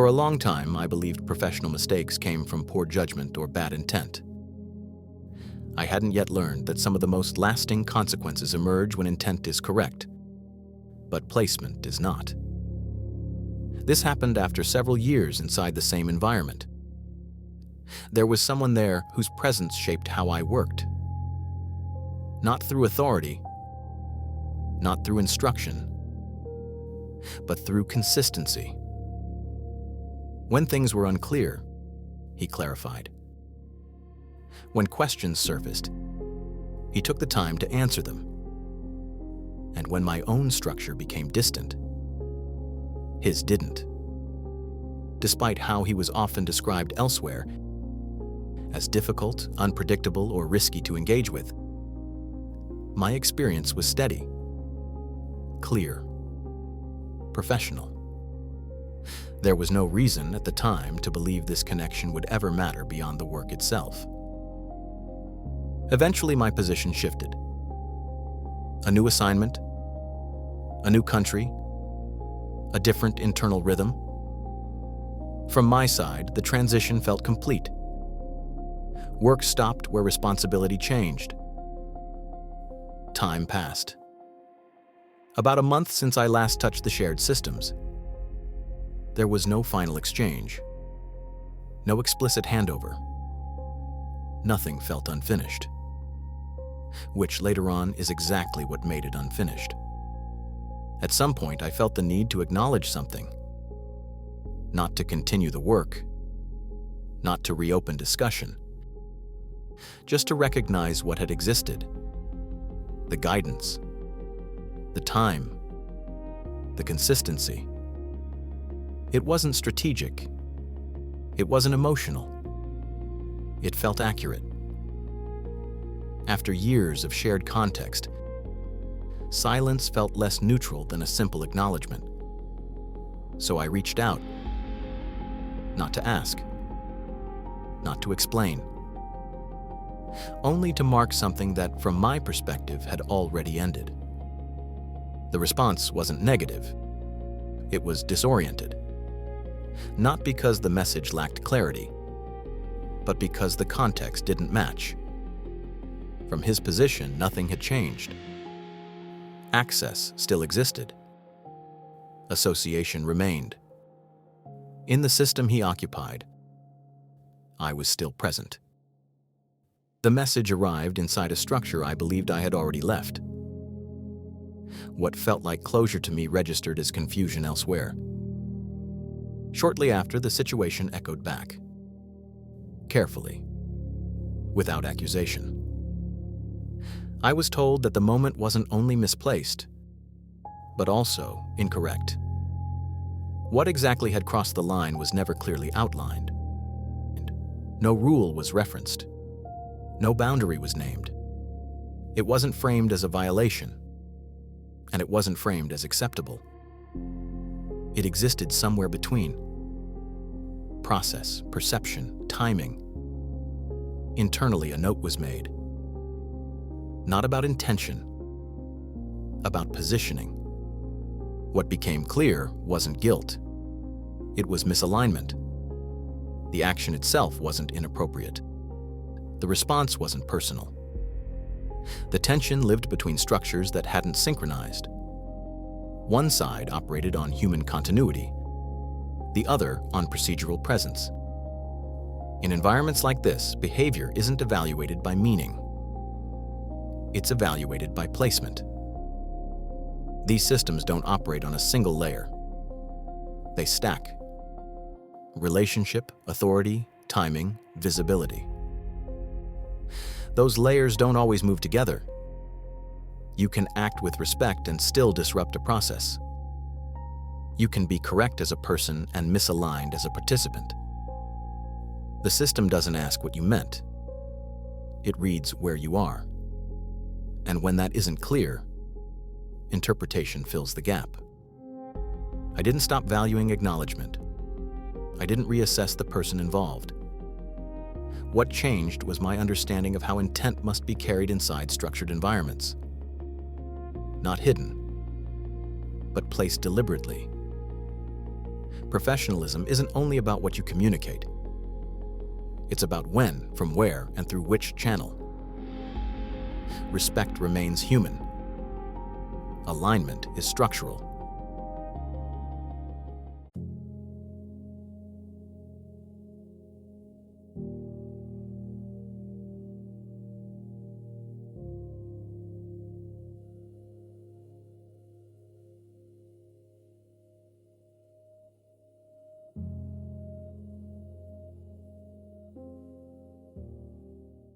For a long time, I believed professional mistakes came from poor judgment or bad intent. I hadn't yet learned that some of the most lasting consequences emerge when intent is correct, but placement is not. This happened after several years inside the same environment. There was someone there whose presence shaped how I worked. Not through authority, not through instruction, but through consistency. When things were unclear, he clarified. When questions surfaced, he took the time to answer them. And when my own structure became distant, his didn't. Despite how he was often described elsewhere as difficult, unpredictable, or risky to engage with, my experience was steady, clear, professional. There was no reason at the time to believe this connection would ever matter beyond the work itself. Eventually, my position shifted. A new assignment, a new country, a different internal rhythm. From my side, the transition felt complete. Work stopped where responsibility changed. Time passed. About a month since I last touched the shared systems. There was no final exchange, no explicit handover. Nothing felt unfinished, which later on is exactly what made it unfinished. At some point, I felt the need to acknowledge something, not to continue the work, not to reopen discussion, just to recognize what had existed, the guidance, the time, the consistency. It wasn't strategic. It wasn't emotional. It felt accurate. After years of shared context, silence felt less neutral than a simple acknowledgement. So I reached out, not to ask, not to explain, only to mark something that, from my perspective, had already ended. The response wasn't negative. It was disoriented. Not because the message lacked clarity, but because the context didn't match. From his position, nothing had changed. Access still existed. Association remained. In the system he occupied, I was still present. The message arrived inside a structure I believed I had already left. What felt like closure to me registered as confusion elsewhere. Shortly after, the situation echoed back. Carefully, without accusation. I was told that the moment wasn't only misplaced, but also incorrect. What exactly had crossed the line was never clearly outlined. No rule was referenced. No boundary was named. It wasn't framed as a violation, and it wasn't framed as acceptable. It existed somewhere between. Process, perception, timing. Internally, a note was made. Not about intention, about positioning. What became clear wasn't guilt. It was misalignment. The action itself wasn't inappropriate. The response wasn't personal. The tension lived between structures that hadn't synchronized. One side operated on human continuity, the other on procedural presence. In environments like this, behavior isn't evaluated by meaning. It's evaluated by placement. These systems don't operate on a single layer. They stack. Relationship, authority, timing, visibility. Those layers don't always move together. You can act with respect and still disrupt a process. You can be correct as a person and misaligned as a participant. The system doesn't ask what you meant. It reads where you are. And when that isn't clear, interpretation fills the gap. I didn't stop valuing acknowledgement. I didn't reassess the person involved. What changed was my understanding of how intent must be carried inside structured environments. Not hidden, but placed deliberately. Professionalism isn't only about what you communicate. It's about when, from where, and through which channel. Respect remains human. Alignment is structural.